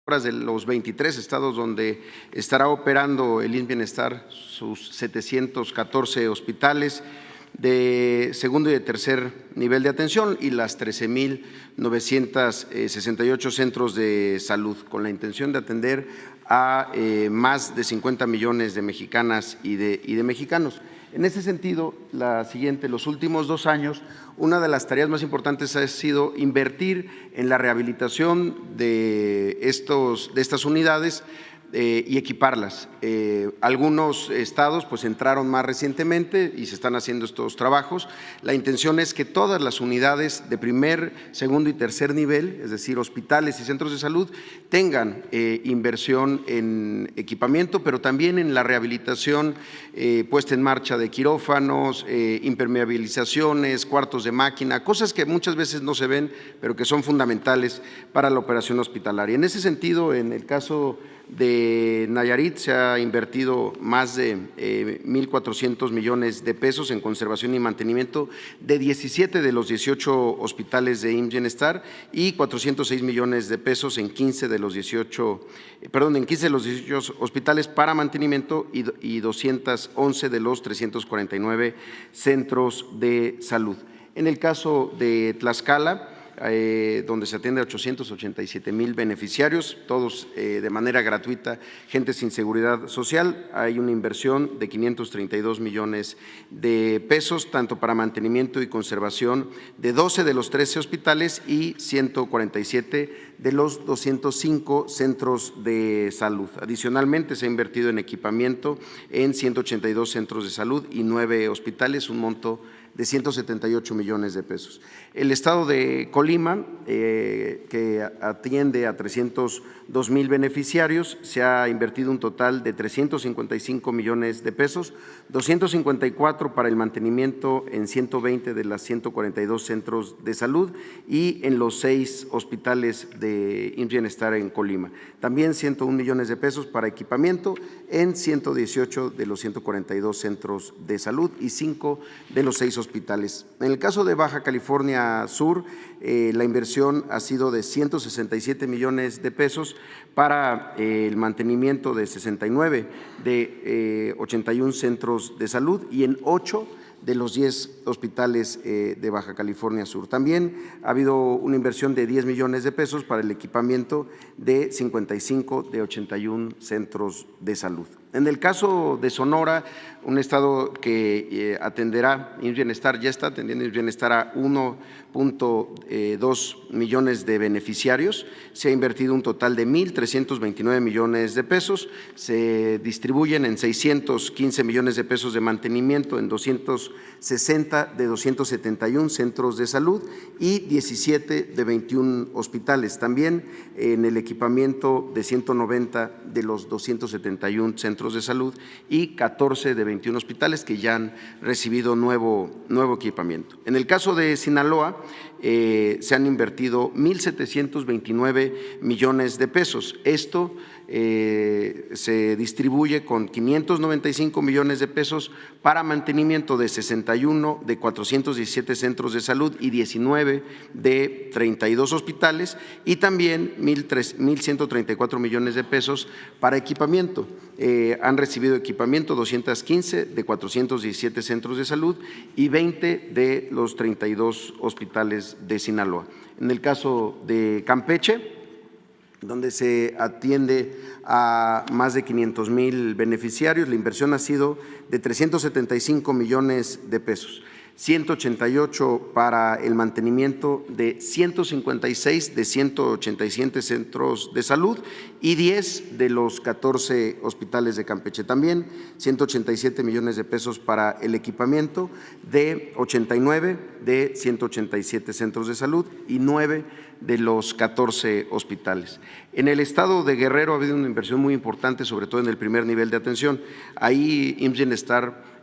de los 23 estados donde estará operando el IMSS Bienestar, sus 714 hospitales de segundo y de tercer nivel de atención y las 13,968 centros de salud, con la intención de atender a más de 50 millones de mexicanas y de mexicanos. En ese sentido, los últimos 2 años, una de las tareas más importantes ha sido invertir en la rehabilitación de estas unidades y equiparlas. Algunos estados pues entraron más recientemente y se están haciendo estos trabajos. La intención es que todas las unidades de primer, segundo y tercer nivel, es decir, hospitales y centros de salud, tengan inversión en equipamiento, pero también en la rehabilitación puesta en marcha de quirófanos, impermeabilizaciones, cuartos de máquina, cosas que muchas veces no se ven, pero que son fundamentales para la operación hospitalaria. En ese sentido, en el caso de Nayarit se ha invertido más de 1,400 millones de pesos en conservación y mantenimiento de 17 de los 18 hospitales de IMSS Bienestar y 406 millones de pesos en 15 de los 18 hospitales para mantenimiento y 211 de los 349 centros de salud. En el caso de Tlaxcala, donde se atiende a 887,000 beneficiarios, todos de manera gratuita, gente sin seguridad social. Hay una inversión de 532 millones de pesos, tanto para mantenimiento y conservación de 12 de los 13 hospitales y 147 de los 205 centros de salud. Adicionalmente, se ha invertido en equipamiento en 182 centros de salud y 9 hospitales, un monto de 178 millones de pesos. El estado de Colima, que atiende a 302,000 beneficiarios, se ha invertido un total de 355 millones de pesos, 254 para el mantenimiento en 120 de las 142 centros de salud y en los 6 hospitales de IMSS Bienestar en Colima. También 101 millones de pesos para equipamiento en 118 de los 142 centros de salud y 5 de los 6 hospitales. En el caso de Baja California Sur, la inversión ha sido de 167 millones de pesos para el mantenimiento de 69 de 81 centros de salud y en 8 de los 10 hospitales de Baja California Sur. También ha habido una inversión de 10 millones de pesos para el equipamiento de 55 de 81 centros de salud. En el caso de Sonora, un estado que atenderá IMSS Bienestar, ya está atendiendo IMSS Bienestar a 1,2 millones de beneficiarios. Se ha invertido un total de 1,329 millones de pesos. Se distribuyen en 615 millones de pesos de mantenimiento en 260 de 271 centros de salud y 17 de 21 hospitales. También en el equipamiento de 190 de los 271 centros de salud y 14 de 21 hospitales que ya han recibido nuevo equipamiento. En el caso de Sinaloa, se han invertido 1,729 millones de pesos. Esto se distribuye con 595 millones de pesos para mantenimiento de 61 de 417 centros de salud y 19 de 32 hospitales y también 1,134 millones de pesos para equipamiento. Han recibido equipamiento 215 de 417 centros de salud y 20 de los 32 hospitales de Sinaloa. En el caso de Campeche, donde se atiende a más de 500,000 beneficiarios, la inversión ha sido de 375 millones de pesos. 188 para el mantenimiento de 156 de 187 centros de salud y 10 de los 14 hospitales de Campeche. También 187 millones de pesos para el equipamiento de 89 de 187 centros de salud y 9 de los 14 hospitales. En el estado de Guerrero ha habido una inversión muy importante, sobre todo en el primer nivel de atención. Ahí IMSS Bienestar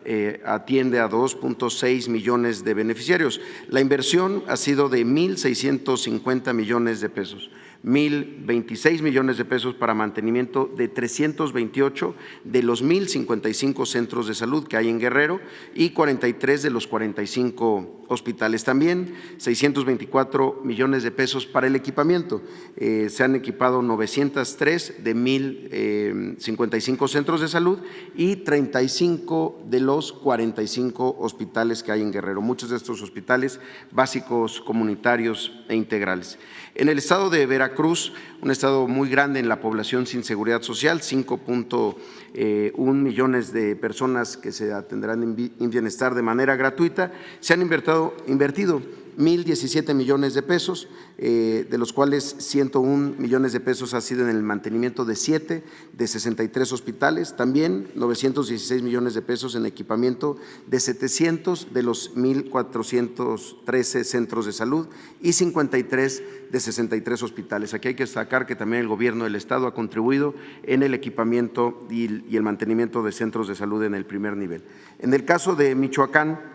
atiende a 2,6 millones de beneficiarios. La inversión ha sido de 1,650 millones de pesos. 1,026 millones de pesos para mantenimiento de 328 de los 1,055 centros de salud que hay en Guerrero y 43 de los 45 hospitales. También 624 millones de pesos para el equipamiento. Se han equipado 903 de 1,055 centros de salud y 35 de los 45 hospitales que hay en Guerrero. Muchos de estos hospitales básicos, comunitarios e integrales. En el estado de Veracruz, un estado muy grande en la población sin seguridad social, 5.1 millones de personas que se atenderán en bienestar de manera gratuita, se han invertido 1,017 millones de pesos, de los cuales 101 millones de pesos ha sido en el mantenimiento de 7 de 63 hospitales, también 916 millones de pesos en equipamiento de 700 de los 1,413 centros de salud y 53 de 63 hospitales. Aquí hay que destacar que también el Gobierno del Estado ha contribuido en el equipamiento y el mantenimiento de centros de salud en el primer nivel. En el caso de Michoacán,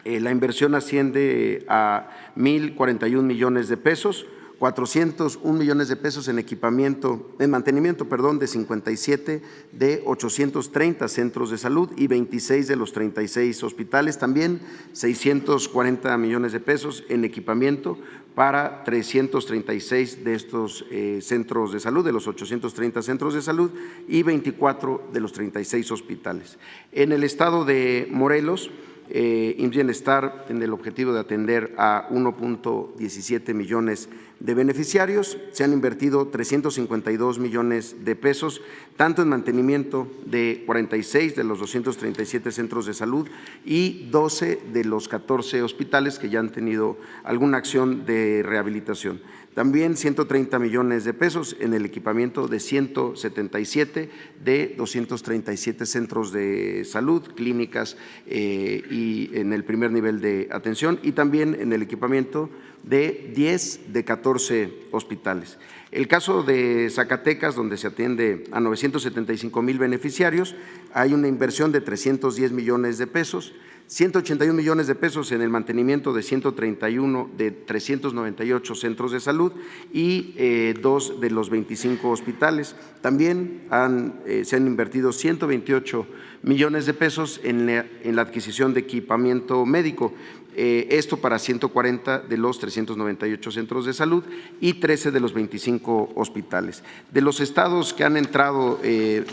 la inversión asciende a 1,041 millones de pesos, 401 millones de pesos en mantenimiento de 57 de 830 centros de salud y 26 de los 36 hospitales. También 640 millones de pesos en equipamiento para 336 de estos centros de salud, de los 830 centros de salud y 24 de los 36 hospitales. En el estado de Morelos, Bienestar en el objetivo de atender a 1.17 millones de beneficiarios. Se han invertido 352 millones de pesos, tanto en mantenimiento de 46 de los 237 centros de salud y 12 de los 14 hospitales que ya han tenido alguna acción de rehabilitación. También 130 millones de pesos en el equipamiento de 177 de 237 centros de salud, clínicas y en el primer nivel de atención, y también en el equipamiento de 10 de 14 hospitales. El caso de Zacatecas, donde se atiende a 975,000 beneficiarios, hay una inversión de 310 millones de pesos, 181 millones de pesos en el mantenimiento de 131 de 398 centros de salud y 2 de los 25 hospitales. También se han invertido 128 millones de pesos en la adquisición de equipamiento médico. Esto para 140 de los 398 centros de salud y 13 de los 25 hospitales. De los estados que han entrado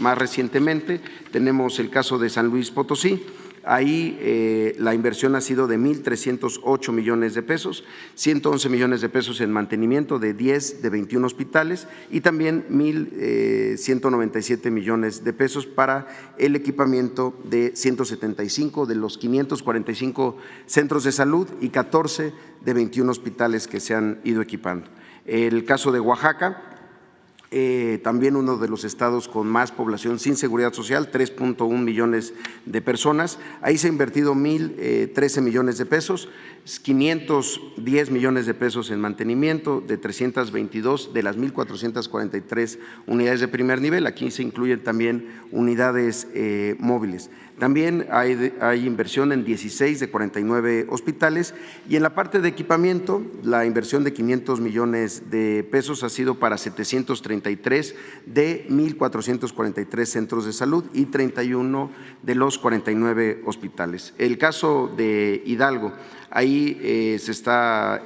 más recientemente, tenemos el caso de San Luis Potosí. Ahí la inversión ha sido de 1,308 millones de pesos, 111 millones de pesos en mantenimiento de 10 de 21 hospitales y también 1,197 millones de pesos para el equipamiento de 175 de los 545 centros de salud y 14 de 21 hospitales que se han ido equipando. El caso de Oaxaca, también uno de los estados con más población sin seguridad social, 3.1 millones de personas. Ahí se ha invertido 1,013 millones de pesos, 510 millones de pesos en mantenimiento de 322 de las 1,443 unidades de primer nivel. Aquí se incluyen también unidades móviles. También hay inversión en 16 de 49 hospitales y en la parte de equipamiento la inversión de 500 millones de pesos ha sido para 733 de 1,443 centros de salud y 31 de los 49 hospitales. El caso de Hidalgo, ahí se está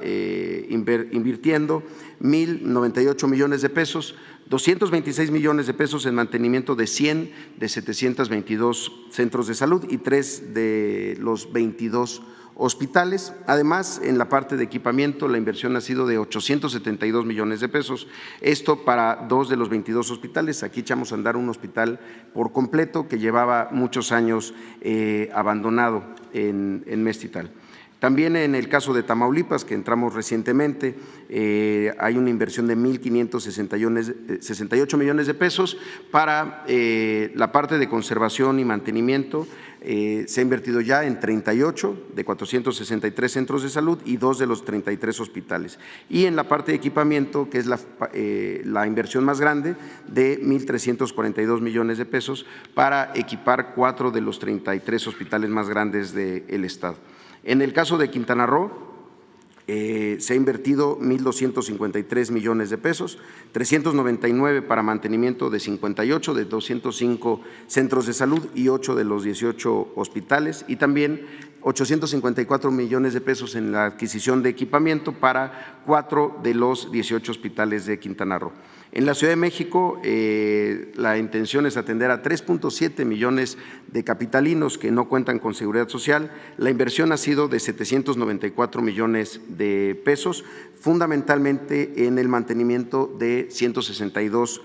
invirtiendo 1,098 millones de pesos, 226 millones de pesos en mantenimiento de 100 de 722 centros de salud y 3 de los 22 hospitales. Además, en la parte de equipamiento, la inversión ha sido de 872 millones de pesos, esto para 2 de los 22 hospitales. Aquí echamos a andar un hospital por completo que llevaba muchos años abandonado en Meztital. También en el caso de Tamaulipas, que entramos recientemente, hay una inversión de 1,568 millones de pesos para la parte de conservación y mantenimiento. Se ha invertido ya en 38 de 463 centros de salud y 2 de los 33 hospitales. Y en la parte de equipamiento, que es la inversión más grande, de 1,342 millones de pesos para equipar 4 de los 33 hospitales más grandes del estado. En el caso de Quintana Roo, se ha invertido 1,253 millones de pesos, 399 para mantenimiento de 58 de 205 centros de salud y 8 de los 18 hospitales, y también 854 millones de pesos en la adquisición de equipamiento para 4 de los 18 hospitales de Quintana Roo. En la Ciudad de México, la intención es atender a 3.7 millones de capitalinos que no cuentan con seguridad social. La inversión ha sido de 794 millones de pesos, fundamentalmente en el mantenimiento de 162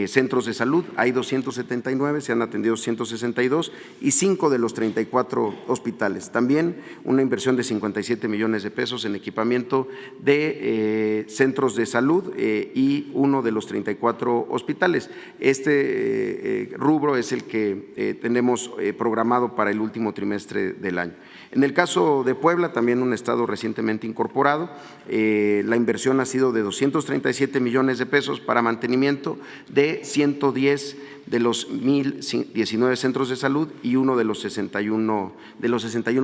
centros de salud. Hay 279, se han atendido 162 y 5 de los 34 hospitales. También una inversión de 57 millones de pesos en equipamiento de centros de salud y 1 de los 34 hospitales. Este rubro es el que tenemos programado para el último trimestre del año. En el caso de Puebla, también un estado recientemente incorporado, la inversión ha sido de 237 millones de pesos para mantenimiento de 110 de los 1,019 centros de salud y 1 de los 61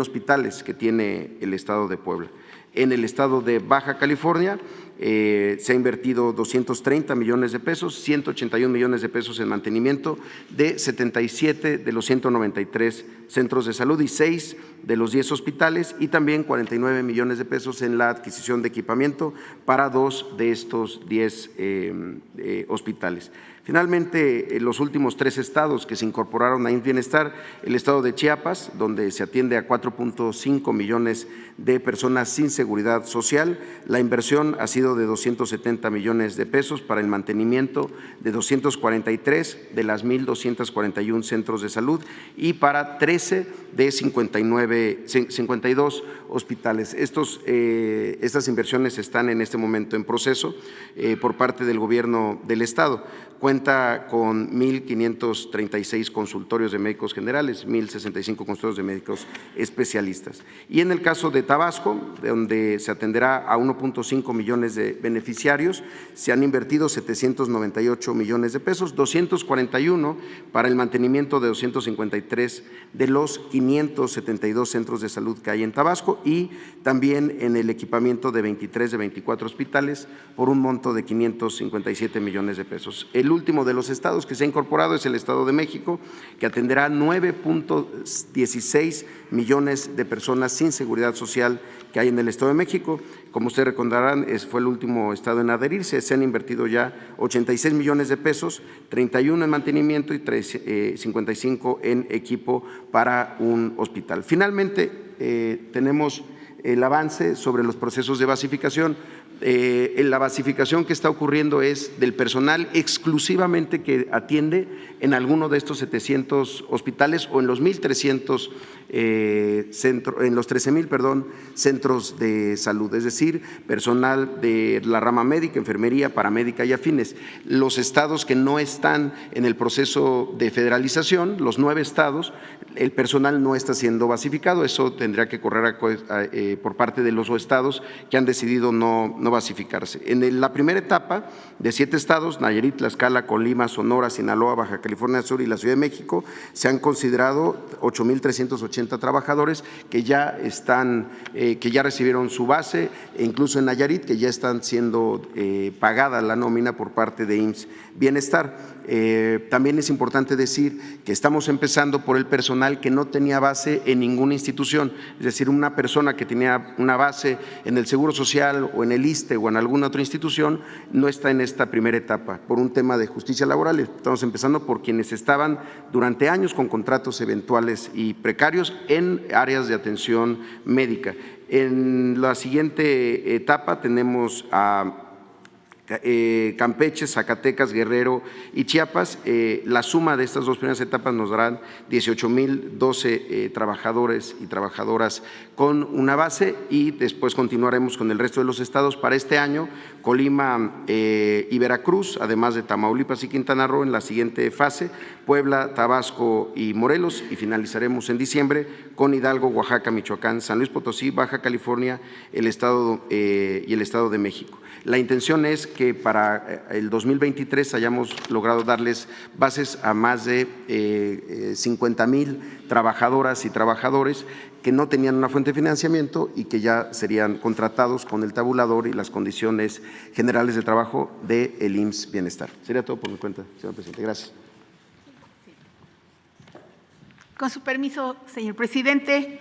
hospitales que tiene el estado de Puebla. En el estado de Baja California se ha invertido 230 millones de pesos, 181 millones de pesos en mantenimiento de 77 de los 193 centros de salud y 6 de los 10 hospitales, y también 49 millones de pesos en la adquisición de equipamiento para 2 de estos 10 hospitales. Finalmente, los últimos 3 estados que se incorporaron a IMSS Bienestar, el estado de Chiapas, donde se atiende a 4.5 millones de personas sin seguridad social. La inversión ha sido de 270 millones de pesos para el mantenimiento de 243 de las 1,241 centros de salud y para 13 de 52 hospitales. Estas inversiones están en este momento en proceso por parte del Gobierno del Estado. Cuenta con 1,536 consultorios de médicos generales, 1,065 consultorios de médicos especialistas. Y en el caso de Tabasco, donde se atenderá a 1.5 millones de beneficiarios, se han invertido 798 millones de pesos, 241 para el mantenimiento de 253 de los 572 centros de salud que hay en Tabasco y también en el equipamiento de 23 de 24 hospitales por un monto de 557 millones de pesos. El último de los estados que se ha incorporado es el Estado de México, que atenderá 9.16 millones de personas sin seguridad social que hay en el Estado de México. Como ustedes recordarán, fue el último estado en adherirse. Se han invertido ya 86 millones de pesos, 31 en mantenimiento y 55 en equipo para un hospital. Finalmente, tenemos el avance sobre los procesos de basificación. La basificación que está ocurriendo es del personal exclusivamente que atiende en alguno de estos 700 hospitales o en los 1,300 centros de salud, es decir, personal de la rama médica, enfermería, paramédica y afines. Los estados que no están en el proceso de federalización, los 9 estados, el personal no está siendo basificado. Eso tendría que correr por parte de los estados que han decidido no basificarse. En la primera etapa de 7 estados, Nayarit, Tlaxcala, Colima, Sonora, Sinaloa, Baja California Sur y la Ciudad de México, se han considerado 8,380 trabajadores que ya recibieron su base, e incluso en Nayarit, que ya están siendo pagada la nómina por parte de IMSS Bienestar. También es importante decir que estamos empezando por el personal que no tenía base en ninguna institución, es decir, una persona que tenía una base en el Seguro Social o en el ISSSTE o en alguna otra institución no está en esta primera etapa por un tema de justicia laboral. Estamos empezando por quienes estaban durante años con contratos eventuales y precarios en áreas de atención médica. En la siguiente etapa tenemos a Campeche, Zacatecas, Guerrero y Chiapas. La suma de estas 2 primeras etapas nos darán 18,012 trabajadores y trabajadoras con una base, y después continuaremos con el resto de los estados. Para este año, Colima y Veracruz, además de Tamaulipas y Quintana Roo en la siguiente fase, Puebla, Tabasco y Morelos, y finalizaremos en diciembre con Hidalgo, Oaxaca, Michoacán, San Luis Potosí, Baja California y el Estado de México. La intención es que para el 2023 hayamos logrado darles bases a más de 50,000 trabajadoras y trabajadores que no tenían una fuente de financiamiento y que ya serían contratados con el tabulador y las condiciones generales de trabajo del IMSS Bienestar. Sería todo por mi cuenta, señor presidente. Gracias. Con su permiso, señor presidente.